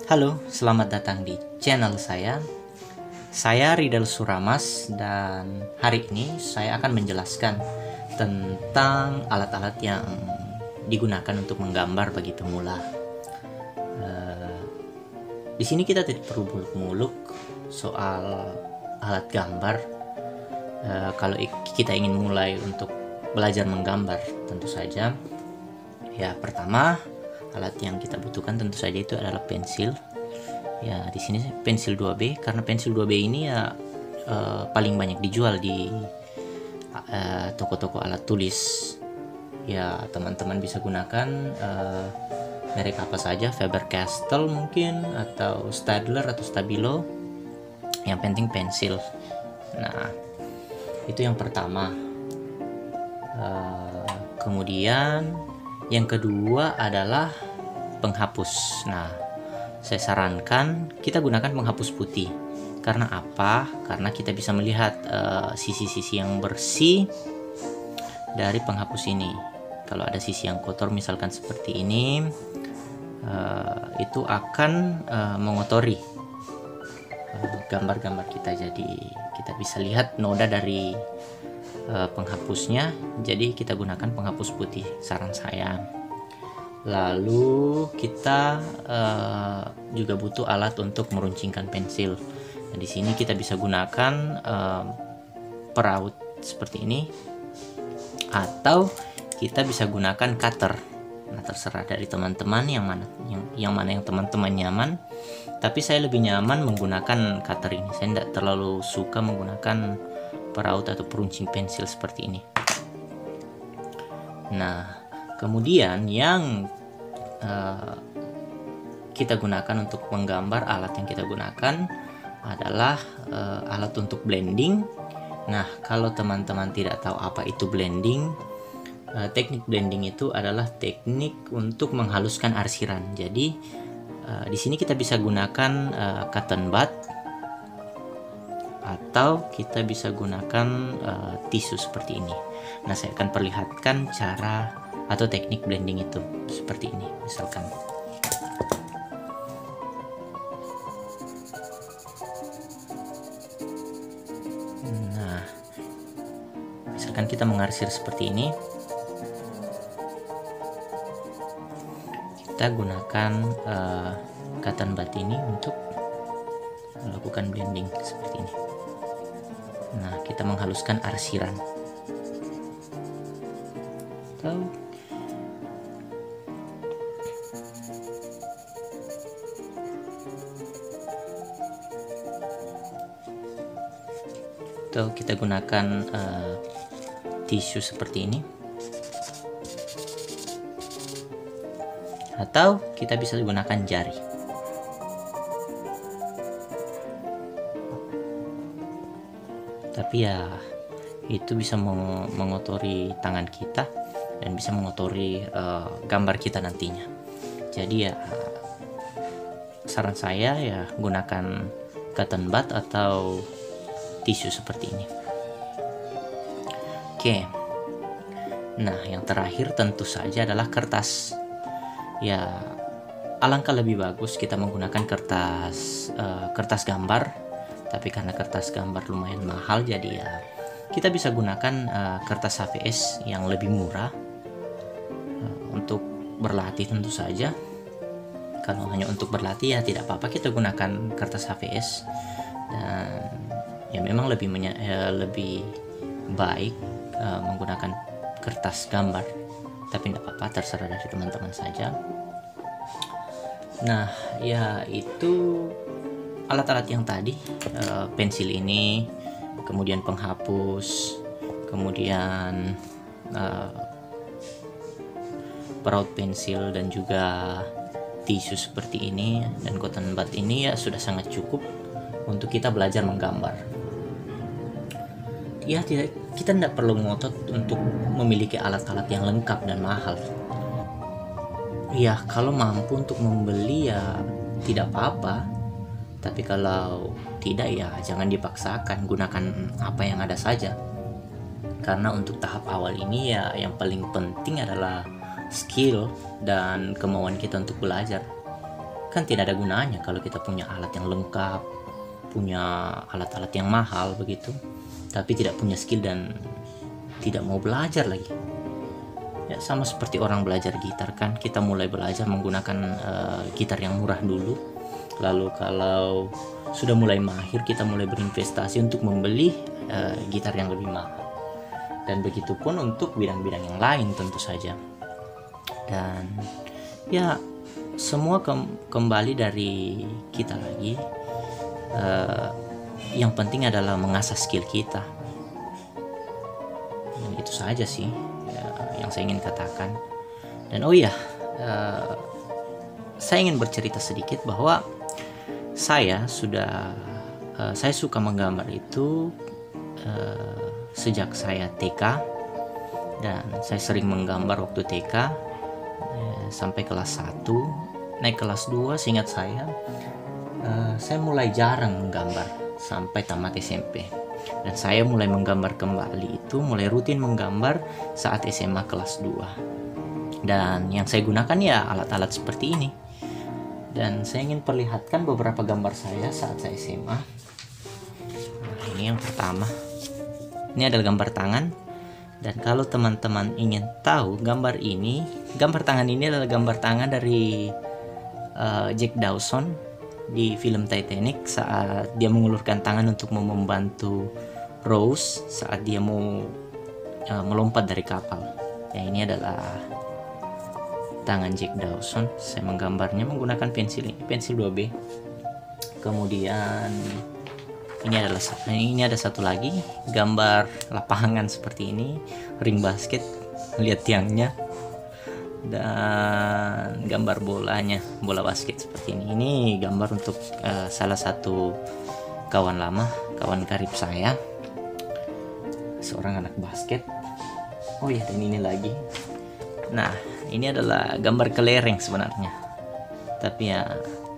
Halo, selamat datang di channel saya. Saya Ridal Suramas dan hari ini saya akan menjelaskan tentang alat-alat yang digunakan untuk menggambar bagi pemula. Di sini kita tidak perlu muluk-muluk soal alat gambar. Kalau kita ingin mulai untuk belajar menggambar, tentu saja ya pertama alat yang kita butuhkan tentu saja itu adalah pensil. Ya, di sini pensil 2B karena pensil 2B ini ya paling banyak dijual di toko-toko alat tulis. Ya, teman-teman bisa gunakan merek apa saja, Faber-Castell mungkin atau Staedtler atau Stabilo. Yang penting pensil. Nah, itu yang pertama. Kemudian yang kedua adalah penghapus. Nah, saya sarankan kita gunakan penghapus putih. Karena apa? Karena kita bisa melihat sisi-sisi yang bersih dari penghapus ini. Kalau ada sisi yang kotor misalkan seperti ini, itu akan mengotori gambar-gambar kita. Jadi kita bisa lihat noda dari penghapusnya. Jadi kita gunakan penghapus putih, saran saya. Lalu kita juga butuh alat untuk meruncingkan pensil. Nah, di sini kita bisa gunakan peraut seperti ini, atau kita bisa gunakan cutter. Nah, terserah dari teman-teman yang mana yang teman-teman nyaman. Tapi saya lebih nyaman menggunakan cutter ini. Saya tidak terlalu suka menggunakan peraut atau peruncing pensil seperti ini. Nah, kemudian yang kita gunakan untuk menggambar, alat yang kita gunakan adalah alat untuk blending. Nah, kalau teman-teman tidak tahu apa itu blending, teknik blending itu adalah teknik untuk menghaluskan arsiran. Jadi di sini kita bisa gunakan cotton bud, atau kita bisa gunakan tisu seperti ini. Nah, saya akan perlihatkan cara atau teknik blending itu seperti ini. Misalkan kita mengarsir seperti ini, kita gunakan cotton bud ini untuk melakukan blending seperti ini. Nah, kita menghaluskan arsiran. Atau kita gunakan tisu seperti ini, atau kita bisa gunakan jari. Tapi ya itu bisa mengotori tangan kita dan bisa mengotori gambar kita nantinya. Jadi ya saran saya ya gunakan cotton bud atau tisu seperti ini. Oke. Nah, yang terakhir tentu saja adalah kertas. Ya, alangkah lebih bagus kita menggunakan kertas gambar. Tapi karena kertas gambar lumayan mahal, jadi ya kita bisa gunakan kertas HVS yang lebih murah untuk berlatih tentu saja. Kalau hanya untuk berlatih ya tidak apa-apa, kita gunakan kertas HVS. Dan ya memang lebih baik menggunakan kertas gambar, tapi tidak apa-apa, terserah dari teman-teman saja. Nah, ya itu alat-alat yang tadi, pensil ini, kemudian penghapus, kemudian peraut pensil, dan juga tisu seperti ini, dan cotton bud ini ya sudah sangat cukup untuk kita belajar menggambar. Ya, kita tidak perlu ngotot untuk memiliki alat-alat yang lengkap dan mahal. Ya, kalau mampu untuk membeli ya tidak apa-apa. Tapi kalau tidak ya jangan dipaksakan, gunakan apa yang ada saja. Karena untuk tahap awal ini ya yang paling penting adalah skill dan kemauan kita untuk belajar. kan tidak ada gunanya kalau kita punya alat yang lengkap, punya alat-alat yang mahal begitu, tapi tidak punya skill dan tidak mau belajar lagi. Ya sama seperti orang belajar gitar kan, kita mulai belajar menggunakan gitar yang murah dulu, lalu kalau sudah mulai mahir kita mulai berinvestasi untuk membeli gitar yang lebih mahal, dan begitupun untuk bidang-bidang yang lain tentu saja. Dan ya semua kembali dari kita lagi. Yang penting adalah mengasah skill kita, dan itu saja sih yang saya ingin katakan. Dan oh iya, saya ingin bercerita sedikit bahwa saya suka menggambar itu sejak saya TK, dan saya sering menggambar waktu TK sampai kelas 1. Naik kelas 2 seingat saya mulai jarang menggambar sampai tamat SMP. Dan saya mulai menggambar kembali itu, mulai rutin menggambar saat SMA kelas 2. Dan yang saya gunakan ya alat-alat seperti ini. Dan saya ingin perlihatkan beberapa gambar saya saat saya SMA. Nah, ini yang pertama. Ini adalah gambar tangan. Dan kalau teman-teman ingin tahu gambar tangan ini adalah gambar tangan dari Jack Dawson di film Titanic saat dia mengulurkan tangan untuk membantu Rose saat dia mau melompat dari kapal. Ya, ini adalah tangan Jack Dawson. Saya menggambarnya menggunakan pensil 2B. Kemudian ini ada satu lagi gambar lapangan seperti ini, ring basket, lihat tiangnya, dan gambar bola basket seperti ini. Ini gambar untuk salah satu kawan karib saya, seorang anak basket. Oh ya, dan ini lagi. Nah, ini adalah gambar kelereng sebenarnya, tapi ya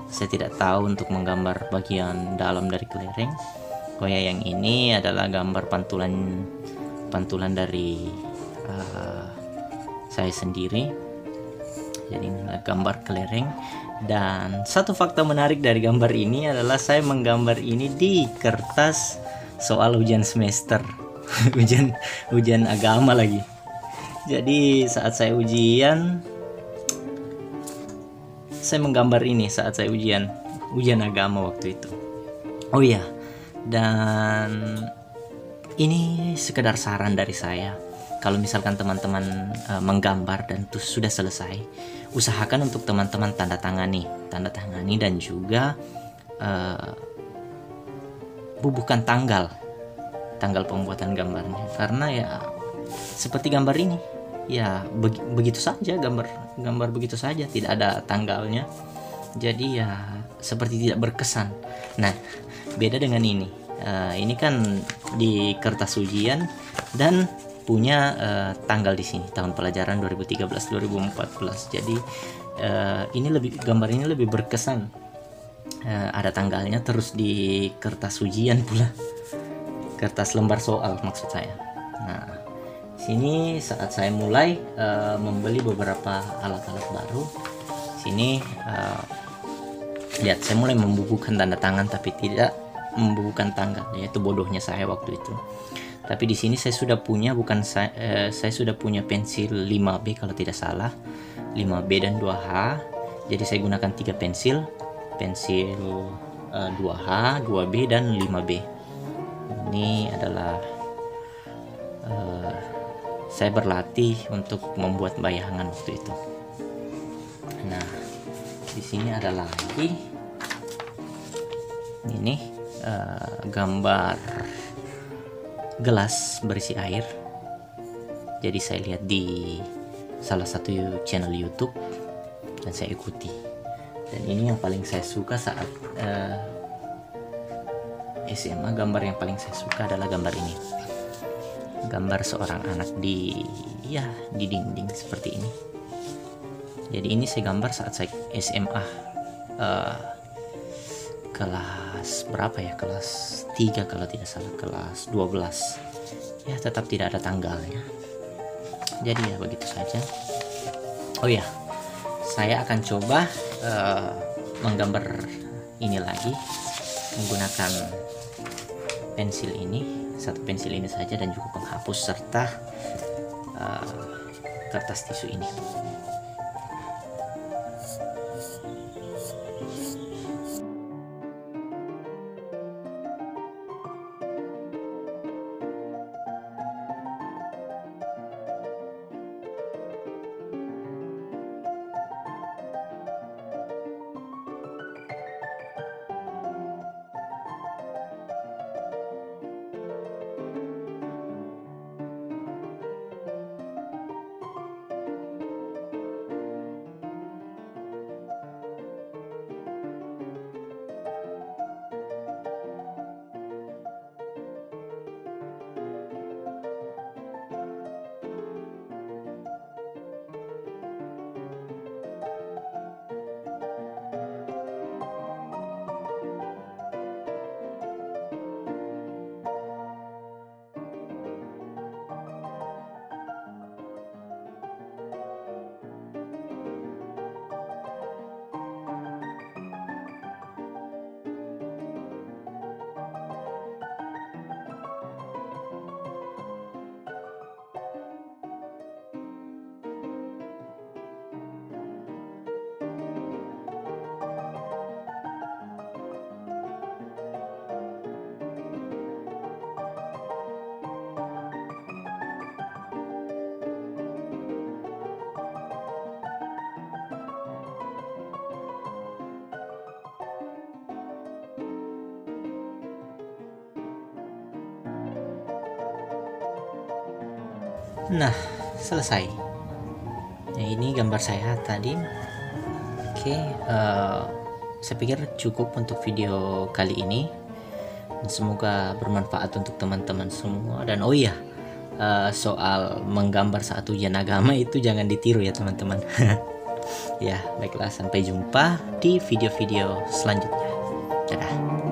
saya tidak tahu untuk menggambar bagian dalam dari kelereng. Oh ya, yang ini adalah gambar pantulan dari saya sendiri. Jadi ini adalah gambar kelereng. Dan satu fakta menarik dari gambar ini adalah saya menggambar ini di kertas soal ujian semester. ujian agama lagi. Jadi saat saya ujian, saya menggambar ini saat saya ujian agama waktu itu. Oh iya, dan ini sekedar saran dari saya. Kalau misalkan teman-teman menggambar dan itu sudah selesai, usahakan untuk teman-teman tanda tangani dan juga bubuhkan tanggal pembuatan gambarnya, karena ya seperti gambar ini ya begitu saja, gambar begitu saja, tidak ada tanggalnya, jadi ya seperti tidak berkesan. Nah, beda dengan ini kan di kertas ujian dan punya tanggal di sini, tahun pelajaran 2013-2014. Jadi gambar ini lebih berkesan, ada tanggalnya, terus di kertas ujian pula, kertas lembar soal maksud saya. Nah, sini saat saya mulai membeli beberapa alat-alat baru. Sini lihat, saya mulai membubuhkan tanda tangan tapi tidak membubuhkan tanggal, yaitu bodohnya saya waktu itu. Tapi di sini saya sudah punya saya sudah punya pensil 5B kalau tidak salah, 5B dan 2H. Jadi saya gunakan 3 pensil 2H, 2B dan 5B. Ini adalah saya berlatih untuk membuat bayangan waktu itu. Nah, di sini ada lagi ini gambar gelas berisi air. Jadi saya lihat di salah satu channel YouTube dan saya ikuti. Dan ini yang paling saya suka saat SMA. Gambar yang paling saya suka adalah gambar ini. Gambar seorang anak di dinding seperti ini. Jadi ini saya gambar saat saya SMA kelas berapa ya, kelas 3 kalau tidak salah, kelas 12 ya, tetap tidak ada tanggalnya. Jadi ya begitu saja. Oh ya, saya akan coba menggambar ini lagi menggunakan pensil ini, satu pensil ini saja, dan juga penghapus serta kertas tisu ini. Nah, selesai. Nah, ini gambar saya tadi. Oke, saya pikir cukup untuk video kali ini. Semoga bermanfaat untuk teman-teman semua. Dan oh iya, soal menggambar saat ujian agama itu jangan ditiru ya teman-teman. Ya, baiklah, sampai jumpa di video-video selanjutnya. Dadah.